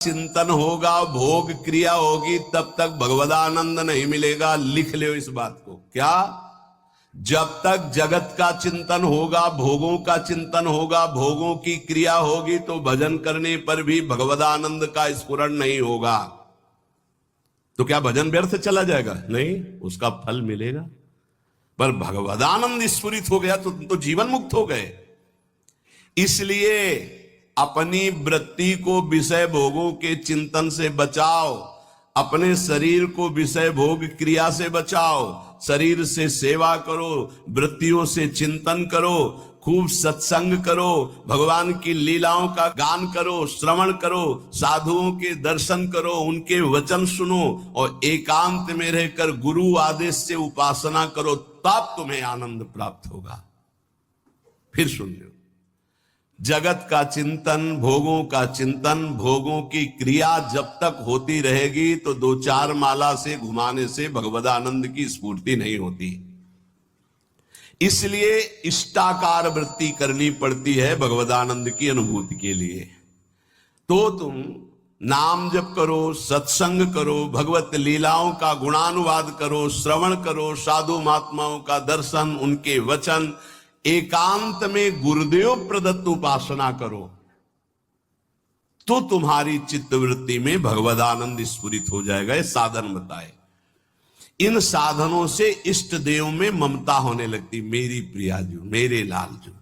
चिंतन होगा, भोग क्रिया होगी, तब तक भगवदानंद नहीं मिलेगा। लिख लो इस बात को। क्या? जब तक जगत का चिंतन होगा, भोगों का चिंतन होगा, भोगों की क्रिया होगी, तो भजन करने पर भी भगवदानंद का स्फुरण नहीं होगा। तो क्या भजन व्यर्थ चला जाएगा? नहीं, उसका फल मिलेगा। पर भगवदानंद स्फुरित हो गया तो तुम तो जीवन मुक्त हो गए। इसलिए अपनी वृत्ति को विषय भोगों के चिंतन से बचाओ, अपने शरीर को विषय भोग क्रिया से बचाओ। शरीर से सेवा करो, वृत्तियों से चिंतन करो, खूब सत्संग करो, भगवान की लीलाओं का गान करो, श्रवण करो, साधुओं के दर्शन करो, उनके वचन सुनो और एकांत में रहकर गुरु आदेश से उपासना करो, तब तुम्हें आनंद प्राप्त होगा। फिर सुन लो, जगत का चिंतन, भोगों का चिंतन, भोगों की क्रिया जब तक होती रहेगी तो दो चार माला से घुमाने से भगवदानंद की स्फूर्ति नहीं होती। इसलिए इष्टाकार वृत्ति करनी पड़ती है भगवदानंद की अनुभूति के लिए। तो तुम नाम जप करो, सत्संग करो, भगवत लीलाओं का गुणानुवाद करो, श्रवण करो, साधु महात्माओं का दर्शन, उनके वचन, एकांत में गुरुदेव प्रदत्त उपासना करो, तो तुम्हारी चित्तवृत्ति में भगवदानंद स्फुरित हो जाएगा। ये साधन बताए। इन साधनों से इष्ट देव में ममता होने लगती, मेरी प्रियाजू, मेरे लालजू।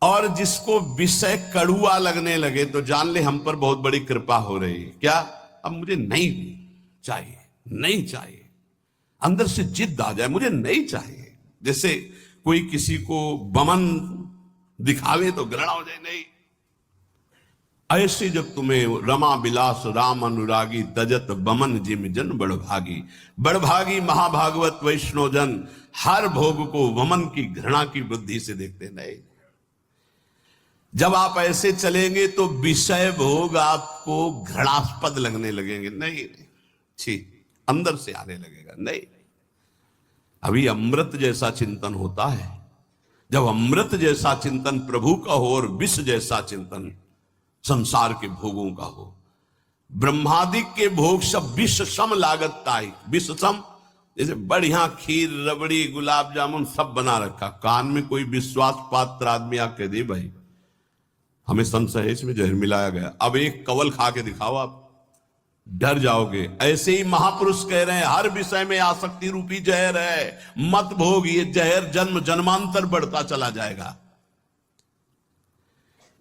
और जिसको विषय कड़ुआ लगने लगे तो जान ले हम पर बहुत बड़ी कृपा हो रही है। क्या? अब मुझे नहीं चाहिए, नहीं चाहिए, अंदर से जिद आ जाए, मुझे नहीं चाहिए। जैसे कोई किसी को बमन दिखावे तो घृणा हो जाए, नहीं। ऐसे जब तुम्हें रमा बिलास राम अनुरागी, तजत बमन जिम जन बड़भागी। बड़भागी महाभागवत वैष्णव जन हर भोग को वमन की घृणा की बुद्धि से देखते। नहीं, जब आप ऐसे चलेंगे तो विषय भोग आपको घृणास्पद लगने लगेंगे। नहीं, छी, अंदर से आने लगेगा। नहीं, अभी अमृत जैसा चिंतन होता है। जब अमृत जैसा चिंतन प्रभु का हो और विष जैसा चिंतन संसार के भोगों का हो। ब्रह्मादिक के भोग सब विष सम लागत ताई। विष सम, जैसे बढ़िया खीर, रबड़ी, गुलाब जामुन सब बना रखा, कान में कोई विश्वास पात्र आदमी आके दे, भाई हमें संशय है इसमें जहर मिलाया गया, अब एक कवल खा के दिखाओ, आप डर जाओगे। ऐसे ही महापुरुष कह रहे हैं हर विषय में आसक्ति रूपी जहर है, मत भोग। ये जहर जन्म जन्मांतर बढ़ता चला जाएगा।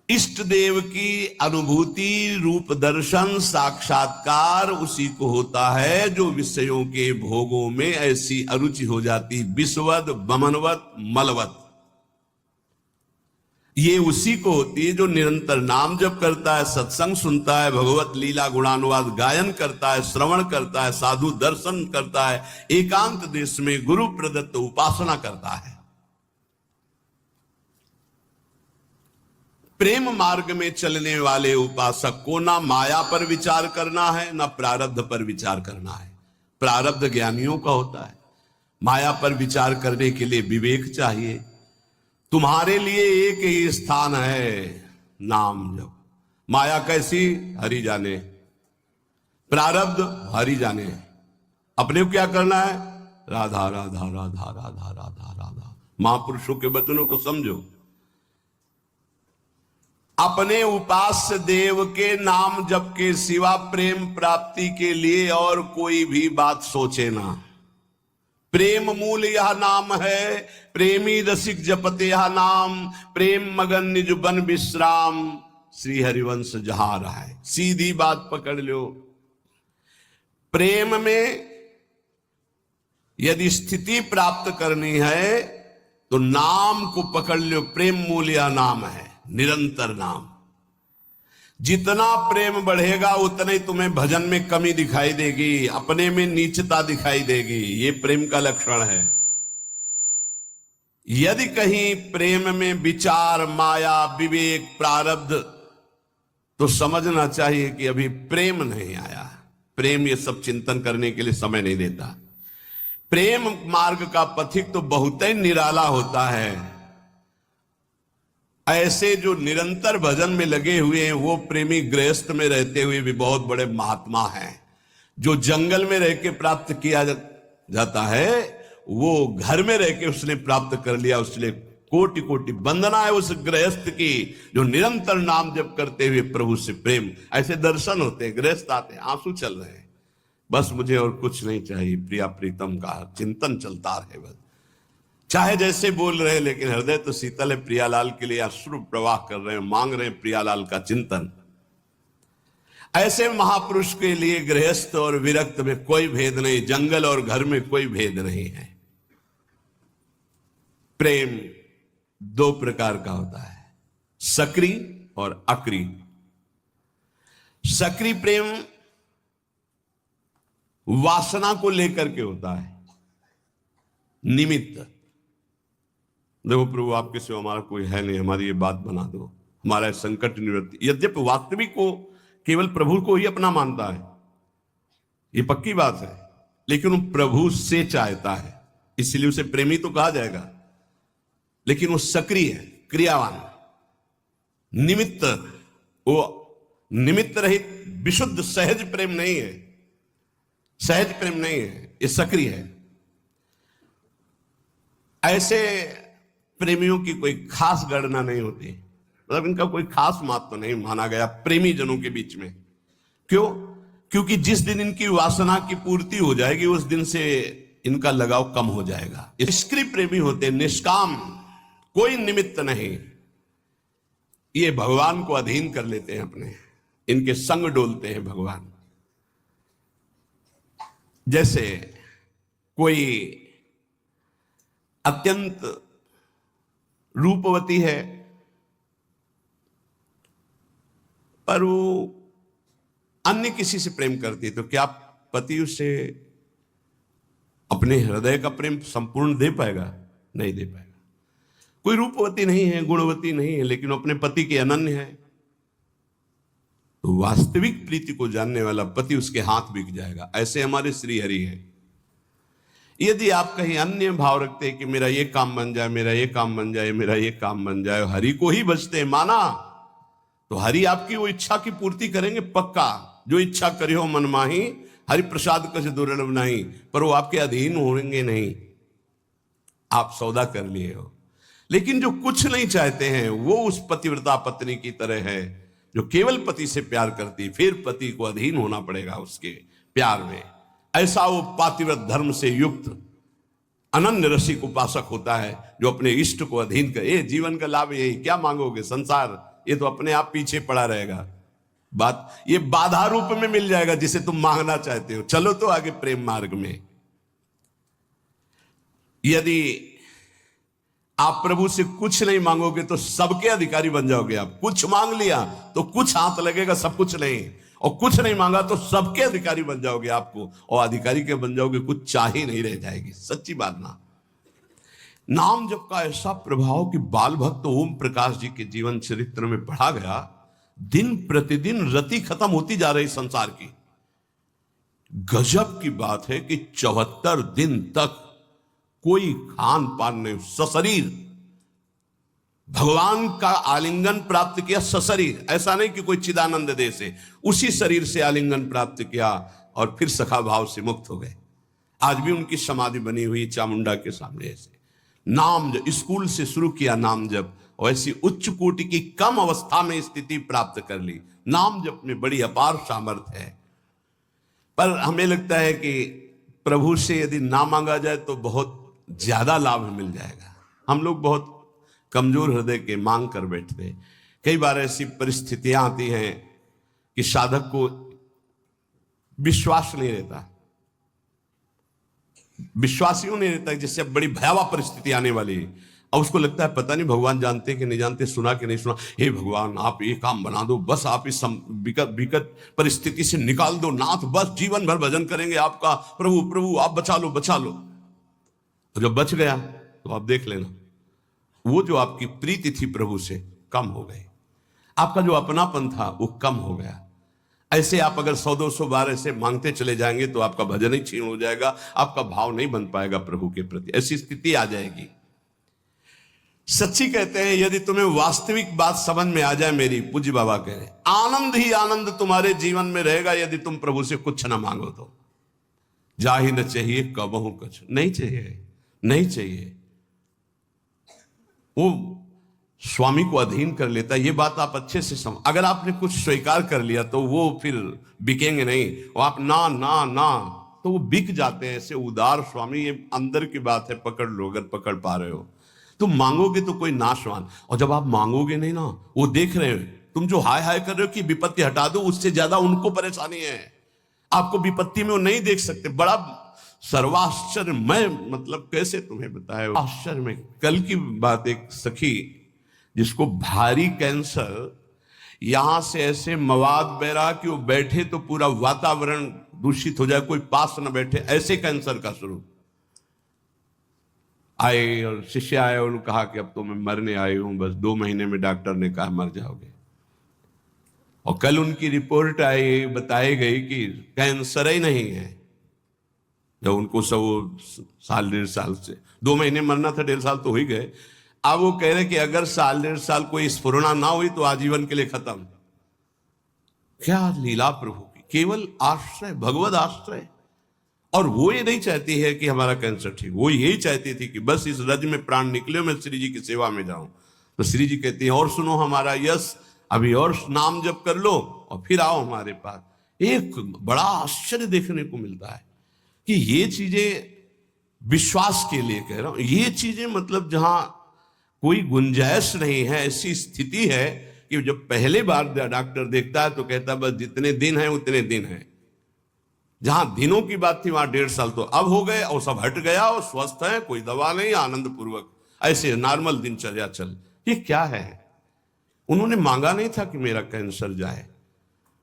इष्ट देव की अनुभूति, रूप दर्शन, साक्षात्कार उसी को होता है जो विषयों के भोगों में ऐसी अरुचि हो जाती, विषवद, बमनवत, मलवत। ये उसी को होती है जो निरंतर नाम जप करता है, सत्संग सुनता है, भगवत लीला गुणानुवाद गायन करता है, श्रवण करता है, साधु दर्शन करता है, एकांत देश में गुरु प्रदत्त उपासना करता है। प्रेम मार्ग में चलने वाले उपासक को ना माया पर विचार करना है, ना प्रारब्ध पर विचार करना है। प्रारब्ध ज्ञानियों का होता है, माया पर विचार करने के लिए विवेक चाहिए। तुम्हारे लिए एक ही स्थान है, नाम जप। माया कैसी? हरि जाने, प्रारब्ध हरि जाने। अपने को क्या करना है? राधा राधा राधा राधा राधा राधा। महापुरुषों के वचनों को समझो। अपने उपास्य देव के नाम जप के सिवा प्रेम प्राप्ति के लिए और कोई भी बात सोचे ना। प्रेम मूल यह नाम है, प्रेमी रसिक जपते यह नाम, प्रेम मगन निज बन विश्राम, श्री हरिवंश जहां रहा है। सीधी बात पकड़ लो। प्रेम में यदि स्थिति प्राप्त करनी है तो नाम को पकड़ लो। प्रेम मूल यह नाम है, निरंतर नाम। जितना प्रेम बढ़ेगा उतने तुम्हें भजन में कमी दिखाई देगी, अपने में नीचता दिखाई देगी। ये प्रेम का लक्षण है। यदि कहीं प्रेम में विचार, माया, विवेक, प्रारब्ध, तो समझना चाहिए कि अभी प्रेम नहीं आया। प्रेम ये सब चिंतन करने के लिए समय नहीं देता। प्रेम मार्ग का पथिक तो बहुत ही निराला होता है। ऐसे जो निरंतर भजन में लगे हुए हैं वो प्रेमी गृहस्थ में रहते हुए भी बहुत बड़े महात्मा हैं। जो जंगल में रह के प्राप्त किया जाता है वो घर में रह के उसने प्राप्त कर लिया। उसलिए कोटि कोटि वंदना है उस गृहस्थ की जो निरंतर नाम जप करते हुए प्रभु से प्रेम। ऐसे दर्शन होते हैं, गृहस्थ आते हैं, आंसू चल रहे हैं, बस मुझे और कुछ नहीं चाहिए, प्रिया प्रीतम का चिंतन चलता रहे, बस चाहे जैसे बोल रहे हैं, लेकिन हृदय तो शीतल है। प्रियालाल के लिए अश्रु प्रवाह कर रहे हैं, मांग रहे हैं प्रियालाल का चिंतन। ऐसे महापुरुष के लिए गृहस्थ और विरक्त में कोई भेद नहीं, जंगल और घर में कोई भेद नहीं है। प्रेम दो प्रकार का होता है, सक्रिय और अक्रिय। सक्रिय प्रेम वासना को लेकर के होता है, निमित्त। देखो प्रभु आपके सिवा हमारा कोई है नहीं, हमारी ये बात बना दो, हमारा संकट निवृत्ति। यद्यपि वास्तविक को केवल प्रभु को ही अपना मानता है, ये पक्की बात है, लेकिन वो प्रभु से चाहता है, इसलिए उसे प्रेमी तो कहा जाएगा। लेकिन वो सक्रिय है, क्रियावान, निमित्त। वो निमित्त रहित विशुद्ध सहज प्रेम नहीं है, सहज प्रेम नहीं है, ये सक्रिय है। ऐसे प्रेमियों की कोई खास गणना नहीं होती, मतलब इनका कोई खास महत्व नहीं माना गया प्रेमी जनों के बीच में। क्यों? क्योंकि जिस दिन इनकी वासना की पूर्ति हो जाएगी उस दिन से इनका लगाव कम हो जाएगा। निष्क्रिय प्रेमी होते, निष्काम, कोई निमित्त नहीं, ये भगवान को अधीन कर लेते हैं अपने, इनके संग डोलते हैं भगवान। जैसे कोई अत्यंत रूपवती है पर वो अन्य किसी से प्रेम करती है, तो क्या पति उसे अपने हृदय का प्रेम संपूर्ण दे पाएगा? नहीं दे पाएगा। कोई रूपवती नहीं है, गुणवती नहीं है, लेकिन अपने पति के अनन्य है, तो वास्तविक प्रीति को जानने वाला पति उसके हाथ बिक जाएगा। ऐसे हमारे श्री हरि है। यदि आप कहीं अन्य भाव रखते हैं कि मेरा ये काम बन जाए, मेरा ये काम बन जाए, मेरा ये काम बन जाए, हरि को ही बचते हैं माना, तो हरि आपकी वो इच्छा की पूर्ति करेंगे पक्का। जो इच्छा करे हो मन माही, हरि प्रसाद कछ दुर्लभ नहीं, पर वो आपके अधीन होंगे नहीं, आप सौदा कर लिए हो। लेकिन जो कुछ नहीं चाहते हैं वो उस पतिव्रता पत्नी की तरह है जो केवल पति से प्यार करती, फिर पति को अधीन होना पड़ेगा उसके प्यार में। ऐसा वो पातिव्रत धर्म से युक्त अनन्य रसिक उपासक होता है जो अपने इष्ट को अधीन कर। ये जीवन का लाभ यही, क्या मांगोगे? संसार ये तो अपने आप पीछे पड़ा रहेगा। बात ये बाधा रूप में मिल जाएगा जिसे तुम मांगना चाहते हो। चलो तो आगे प्रेम मार्ग में। यदि आप प्रभु से कुछ नहीं मांगोगे तो सबके अधिकारी बन जाओगे। आप कुछ मांग लिया तो कुछ हाथ लगेगा, सब कुछ नहीं, और कुछ नहीं मांगा तो सबके अधिकारी बन जाओगे आपको, और अधिकारी के बन जाओगे, कुछ चाह ही नहीं रह जाएगी। सच्ची बात ना। नाम जप का ऐसा प्रभाव कि बाल भक्त ओम प्रकाश जी के जीवन चरित्र में पढ़ा गया। दिन प्रतिदिन रति खत्म होती जा रही संसार की। गजब की बात है कि 74 दिन तक कोई खान पान नहीं, सशरीर भगवान का आलिंगन प्राप्त किया। सशरीर, ऐसा नहीं कि कोई चिदानंद दे से, उसी शरीर से आलिंगन प्राप्त किया और फिर सखा भाव से मुक्त हो गए। आज भी उनकी समाधि बनी हुई चामुंडा के सामने। ऐसे नाम जब स्कूल से शुरू किया नाम जप, और ऐसी उच्च कोटि की कम अवस्था में स्थिति प्राप्त कर ली। नाम जप में बड़ी अपार सामर्थ्य है। पर हमें लगता है कि प्रभु से यदि ना मांगा जाए तो बहुत ज्यादा लाभ मिल जाएगा। हम लोग बहुत कमजोर हृदय के मांग कर बैठते। कई बार ऐसी परिस्थितियां आती हैं कि साधक को विश्वास नहीं रहता, विश्वासियों नहीं रहता, जिससे बड़ी भयावह परिस्थिति आने वाली है, और उसको लगता है पता नहीं भगवान जानते कि नहीं जानते, सुना कि नहीं सुना। हे भगवान आप ये काम बना दो, बस आप इस विकट परिस्थिति से निकाल दो नाथ, बस जीवन भर भजन करेंगे आपका, प्रभु प्रभु आप बचा लो बचा लो। और जब बच गया तो आप देख लेना वो जो आपकी प्रीति थी प्रभु से कम हो गई, आपका जो अपनापन था वो कम हो गया। ऐसे आप अगर 100-200 बार ऐसे मांगते चले जाएंगे तो आपका भजन ही क्षीण हो जाएगा, आपका भाव नहीं बन पाएगा प्रभु के प्रति। ऐसी स्थिति आ जाएगी। सच्ची कहते हैं, यदि तुम्हें वास्तविक बात समझ में आ जाए मेरी, पूज्य बाबा कह रहे, आनंद ही आनंद तुम्हारे जीवन में रहेगा यदि तुम प्रभु से कुछ ना मांगो तो। जा ही न चाहिए कबहू कुछ, नहीं चाहिए, नहीं चाहिए। वो स्वामी को अधीन कर लेता है। ये बात आप अच्छे से समझ, अगर आपने कुछ स्वीकार कर लिया तो वो फिर बिकेंगे नहीं। वो आप ना ना ना तो वो बिक जाते हैं। ऐसे उदार स्वामी, ये अंदर की बात है, पकड़ लो अगर पकड़ पा रहे हो। तुम मांगोगे तो कोई नाशवान, और जब आप मांगोगे नहीं ना, वो देख रहे हो तुम जो हाय हाय कर रहे हो कि विपत्ति हटा दो, उससे ज्यादा उनको परेशानी है। आपको विपत्ति में वो नहीं देख सकते। बड़ा सर्वाश्चर्य, मैं मतलब कैसे तुम्हें बताए, आश्चर्य में। कल की बात, एक सखी जिसको भारी कैंसर, यहां से ऐसे मवाद बह रहा कि वो बैठे तो पूरा वातावरण दूषित हो जाए, कोई पास न बैठे, ऐसे कैंसर का स्वरूप। आए और शिष्य आए, उन्होंने कहा कि अब तो मैं मरने आई हूं, बस 2 महीने में डॉक्टर ने कहा मर जाओगे। और कल उनकी रिपोर्ट आई, बताई गई कि कैंसर ही नहीं है। जब उनको सब 1.5 साल से 2 महीने मरना था, 1.5 साल तो हो ही गए। अब वो कह रहे कि अगर 1.5 साल कोई स्फुरना ना हुई तो आजीवन के लिए खत्म। क्या लीला प्रभु की, केवल आश्रय, भगवत आश्रय। और वो ये नहीं चाहती है कि हमारा कैंसर ठीक, वो यही चाहती थी कि बस इस रज में प्राण निकले, मैं श्री जी की सेवा में जाऊं। तो श्री जी कहती है, और सुनो हमारा यश, अभी और नाम जप कर लो और फिर आओ हमारे पास। एक बड़ा आश्चर्य देखने को मिलता है कि ये चीजें विश्वास के लिए कह रहा हूं, ये चीजें मतलब जहां कोई गुंजाइश नहीं है, ऐसी स्थिति है कि जब पहले बार डॉक्टर देखता है तो कहता है बस जितने दिन हैं उतने दिन हैं। जहां दिनों की बात थी वहां 1.5 साल तो अब हो गए, और सब हट गया और स्वस्थ है, कोई दवा नहीं, आनंद पूर्वक ऐसे नॉर्मल दिनचर्या चल। ये क्या है? उन्होंने मांगा नहीं था कि मेरा कैंसर जाए,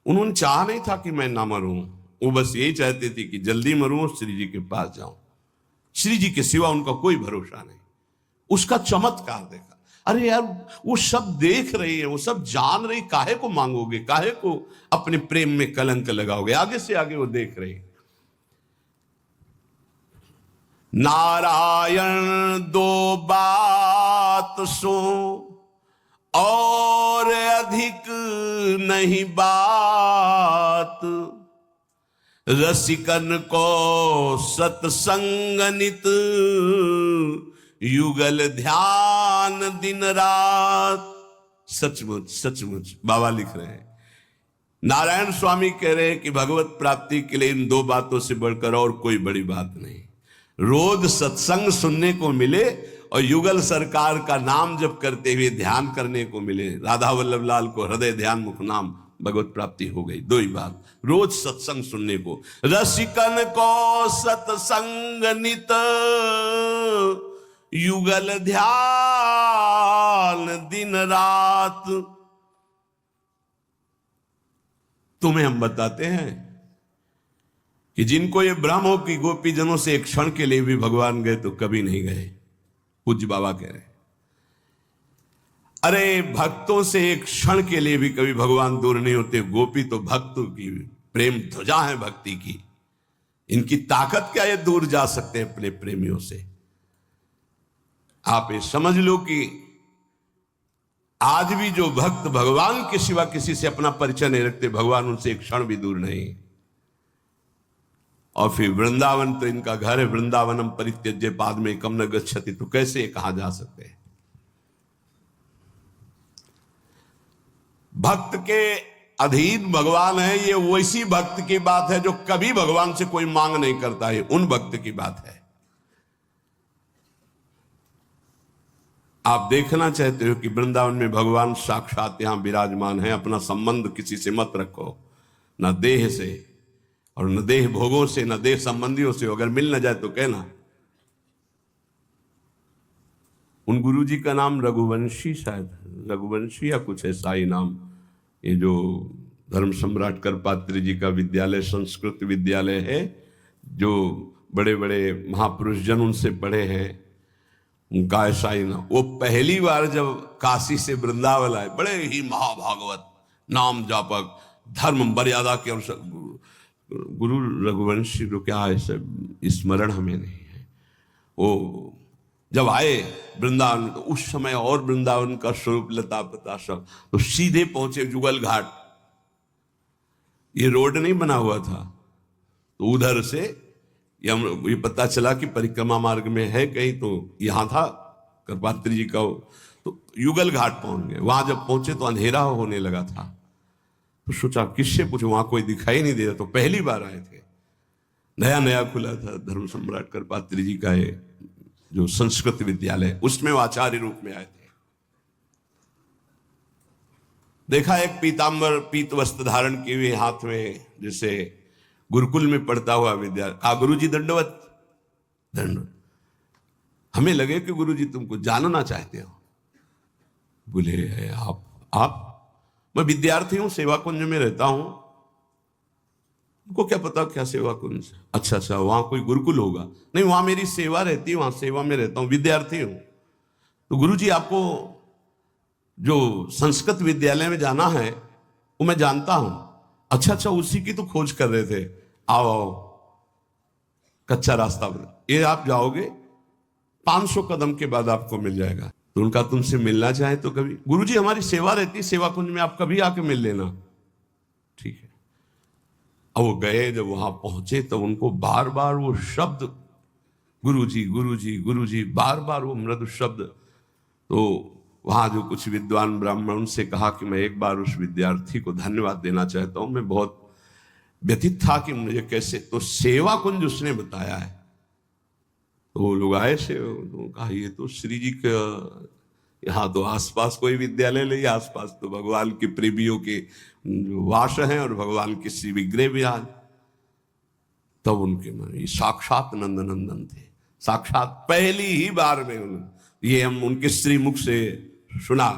उन्होंने चाहा नहीं था कि मैं ना मरूं, वो बस यही चाहते थे कि जल्दी मरूं, श्री जी के पास जाऊं। श्री जी के सिवा उनका कोई भरोसा नहीं। उसका चमत्कार देखा। अरे यार, वो सब देख रही है, वो सब जान रही, काहे को मांगोगे, काहे को अपने प्रेम में कलंक लगाओगे? आगे से आगे वो देख रही। नारायण दो बात सो और अधिक नहीं बात, रसिकन को सत्संग नित, युगल ध्यान दिन रात। सचमुच सचमुच बाबा लिख रहे हैं, नारायण स्वामी कह रहे हैं कि भगवत प्राप्ति के लिए इन 2 बातों से बढ़कर और कोई बड़ी बात नहीं। रोज सत्संग सुनने को मिले और युगल सरकार का नाम जप करते हुए ध्यान करने को मिले। राधा वल्लभ लाल को हृदय ध्यान मुख नाम, भगवत प्राप्ति हो गई। 2 ही बात, रोज सत्संग सुनने को। रसिकन को सत्संग नित, युगल ध्यान दिन रात। तुम्हें हम बताते हैं कि जिनको ये भ्रम हो कि गोपी जनों से एक क्षण के लिए भी भगवान गए, तो कभी नहीं गए। पूज्य बाबा कह रहे, अरे भक्तों से एक क्षण के लिए भी कभी भगवान दूर नहीं होते। गोपी तो भक्तों की प्रेम ध्वजा है भक्ति की, इनकी ताकत क्या ये दूर जा सकते हैं अपने प्रेमियों से? आप ये समझ लो कि आज भी जो भक्त भगवान के सिवा किसी से अपना परिचय नहीं रखते, भगवान उनसे एक क्षण भी दूर नहीं। और फिर वृंदावन तो इनका घर है, वृंदावनम परित्यज्य पाद में कम न गच्छति, तो कैसे कहा जा सकते हैं? भक्त के अधीन भगवान है। ये वैसी भक्त की बात है जो कभी भगवान से कोई मांग नहीं करता है, उन भक्त की बात है। आप देखना चाहते हो कि वृंदावन में भगवान साक्षात यहां विराजमान है। अपना संबंध किसी से मत रखो, न देह से और न देह भोगों से, न देह संबंधियों से। अगर मिल न जाए तो कहना। उन गुरुजी का नाम रघुवंशी, शायद रघुवंशी या कुछ ऐसा ही नाम, ये जो धर्म सम्राट करपात्री जी का विद्यालय, संस्कृत विद्यालय है, जो बड़े बड़े महापुरुष जन उनसे पढ़े हैं, उनका ऐसा ही नाम। वो पहली बार जब काशी से वृंदावन आए, बड़े ही महाभागवत, नाम जापक, धर्म मर्यादा के अनुसार गुरु रघुवंशी, जो क्या है सब स्मरण हमें नहीं है। वो जब आए वृंदावन, तो उस समय और वृंदावन का स्वरूप लता पता सब, तो सीधे पहुंचे जुगल घाट। ये रोड नहीं बना हुआ था, तो उधर से ये पता चला कि परिक्रमा मार्ग में है कहीं, तो यहां था कृपात्री जी का, तो युगल घाट पहुंच गए। वहां जब पहुंचे तो अंधेरा होने लगा था, तो सोचा किससे पूछो, वहां कोई दिखाई नहीं दे रहा। तो पहली बार आए थे, नया नया खुला था धर्म सम्राट कृपात्री जी का ये जो संस्कृत विद्यालय, उसमें वो आचार्य रूप में आए थे। देखा एक पीतांबर पीत वस्त्र धारण किए हुए हाथ में, जैसे गुरुकुल में पढ़ता हुआ विद्यार्थी। कहा गुरु जी दंडवत। दंड हमें लगे कि गुरु जी तुमको जानना चाहते हो। बोले आप मैं विद्यार्थी हूं, सेवा कुंज में रहता हूं। उनको क्या पता क्या सेवा कुंज। अच्छा, वहां कोई गुरुकुल होगा? नहीं, वहां मेरी सेवा रहती है, वहां सेवा में रहता हूं, विद्यार्थी हूं। तो गुरु जी आपको जो संस्कृत विद्यालय में जाना है वो मैं जानता हूं। अच्छा, उसी की तो खोज कर रहे थे। आओ, कच्चा रास्ता बना, ये आप जाओगे 500 कदम के बाद आपको मिल जाएगा। तो उनका तुमसे मिलना चाहे तो कभी, गुरुजी हमारी सेवा रहती है सेवा कुंज में, आप कभी आके मिल लेना। ठीक है। अब वो गए, जब वहां पहुंचे तो उनको बार बार वो शब्द गुरुजी गुरुजी गुरुजी, बार बार वो मृदु शब्द। तो वहां जो कुछ विद्वान ब्राह्मण से कहा कि मैं एक बार उस विद्यार्थी को धन्यवाद देना चाहता हूं, मैं बहुत व्यथित था कि मुझे कैसे, तो सेवा कुंज उसने बताया है। तो वो लोग आए से, तो कहा ये तो श्री जी का, यहाँ तो आसपास कोई विद्यालय नहीं, आसपास तो भगवान के प्रेमियों के वास हैं और भगवान के श्री विग्रह भी आज। तब उनके मन ये साक्षात नंदनंदन थे, साक्षात पहली ही बार में ये हम उनके श्री मुख से सुना।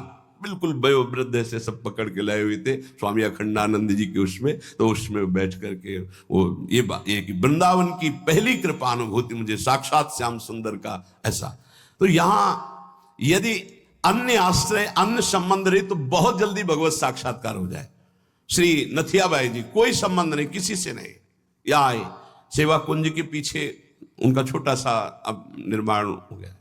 बिल्कुल वयोवृद्ध से सब पकड़ के लाए हुए थे स्वामी अखंडानंद जी के उसमें, तो उसमें बैठ करके वो ये कि वृंदावन की पहली कृपा अनुभूति मुझे साक्षात श्याम सुंदर का ऐसा। तो यहां यदि अन्य आश्रय अन्य संबंध रहे तो बहुत जल्दी भगवत साक्षात्कार हो जाए। श्री नथियाबाई जी कोई संबंध नहीं, किसी से नहीं, या आए सेवा कुंज के पीछे उनका छोटा सा अब निर्माण हो गया।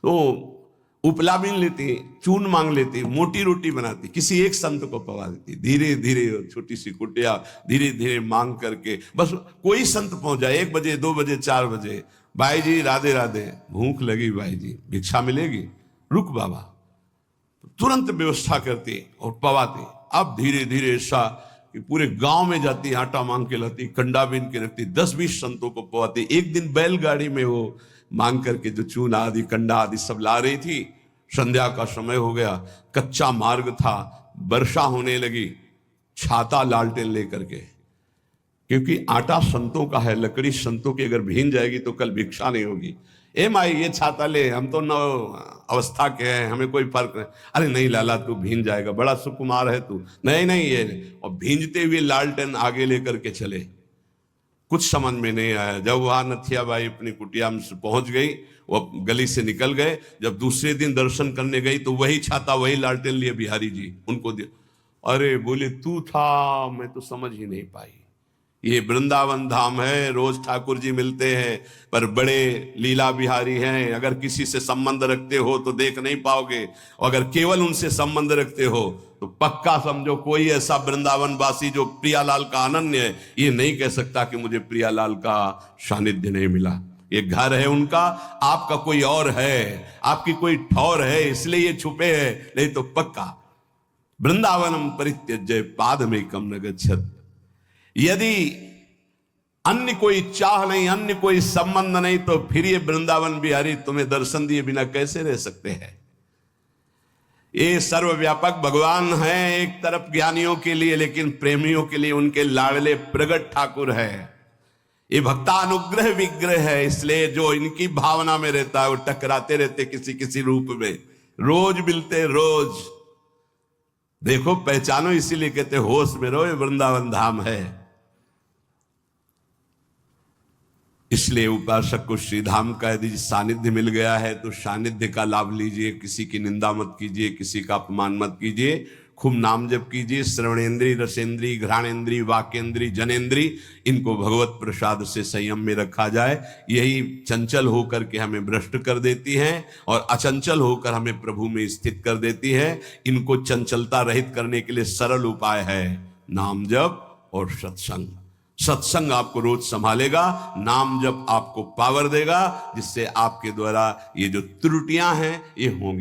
तो उपला बीन लेती, चून मांग लेती, मोटी रोटी बनाती, किसी एक संत को पवा देती, धीरे धीरे छोटी सी कुटिया धीरे धीरे मांग करके, बस कोई संत पहुंच जाए 1 बजे 2 बजे 4 बजे, भाई जी राधे राधे, भूख लगी भाई जी, भिक्षा मिलेगी, रुक बाबा, तुरंत व्यवस्था करती और पवाती। अब धीरे धीरे ऐसा कि पूरे गांव में जाती, आटा मांग के लाती, कंडा बीन के रखती, 10-20 संतों को पवाती। एक दिन बैलगाड़ी में वो मांग करके जो चूना आदि कंडा आदि सब ला रही थी। संध्या का समय हो गया, कच्चा मार्ग था, वर्षा होने लगी, छाता लालटेन लेकर के, क्योंकि आटा संतों का है, लकड़ी संतों की अगर भीन जाएगी तो कल भिक्षा नहीं होगी। ए माई ये छाता ले, हम तो नव अवस्था के हैं, हमें कोई फर्क नहीं। अरे नहीं लाला तू भीन जाएगा, बड़ा सुकुमार है तू, नहीं ये। और भींजते हुए लालटेन आगे लेकर के चले। कुछ समझ में नहीं आया। जब वहां नथियाबाई अपनी कुटिया में पहुंच गई, वो गली से निकल गए, जब दूसरे दिन दर्शन करने गई तो वही छाता वही लालटेन लिए बिहारी जी उनको दिया। अरे बोले तू था, मैं तो समझ ही नहीं पाई। ये वृंदावन धाम है, रोज ठाकुर जी मिलते हैं, पर बड़े लीला बिहारी हैं। अगर किसी से संबंध रखते हो तो देख नहीं पाओगे, और अगर केवल उनसे संबंध रखते हो तो पक्का समझो कोई ऐसा वृंदावन वासी जो प्रियालाल का अनन्य है, ये नहीं कह सकता कि मुझे प्रियालाल का सानिध्य नहीं मिला। ये घर है उनका, आपका कोई और है, आपकी कोई ठौर है, इसलिए ये छुपे है, नहीं तो पक्का वृंदावनम परित्यज्य पादमेकं न गच्छत। यदि अन्य कोई चाह नहीं, अन्य कोई संबंध नहीं, तो फिर ये वृंदावन बिहारी तुम्हें दर्शन दिए बिना कैसे रह सकते हैं। ये सर्वव्यापक भगवान हैं एक तरफ ज्ञानियों के लिए, लेकिन प्रेमियों के लिए उनके लाडले प्रगट ठाकुर है। ये भक्तानुग्रह विग्रह है, इसलिए जो इनकी भावना में रहता है वो टकराते रहते किसी किसी रूप में, रोज मिलते रोज। देखो पहचानो, इसीलिए कहते होश में रहो, ये वृंदावन धाम है। इसलिए उपासक को श्रीधाम का यदि सानिध्य मिल गया है तो सानिध्य का लाभ लीजिए, किसी की निंदा मत कीजिए, किसी का अपमान मत कीजिए, खूब नाम जप कीजिए। श्रवणेन्द्रीय, रसेंद्रीय, घ्राणेन्द्रीय, वाक्येन्द्रीय, जनेन्द्रीय, इनको भगवत प्रसाद से संयम में रखा जाए। यही चंचल होकर के हमें भ्रष्ट कर देती हैं और अचंचल होकर हमें प्रभु में स्थित कर देती है। इनको चंचलता रहित करने के लिए सरल उपाय है नाम जप और सत्संग। सत्संग आपको रोज संभालेगा, नाम जप आपको पावर देगा, जिससे आपके द्वारा ये जो त्रुटियां हैं ये होंगी।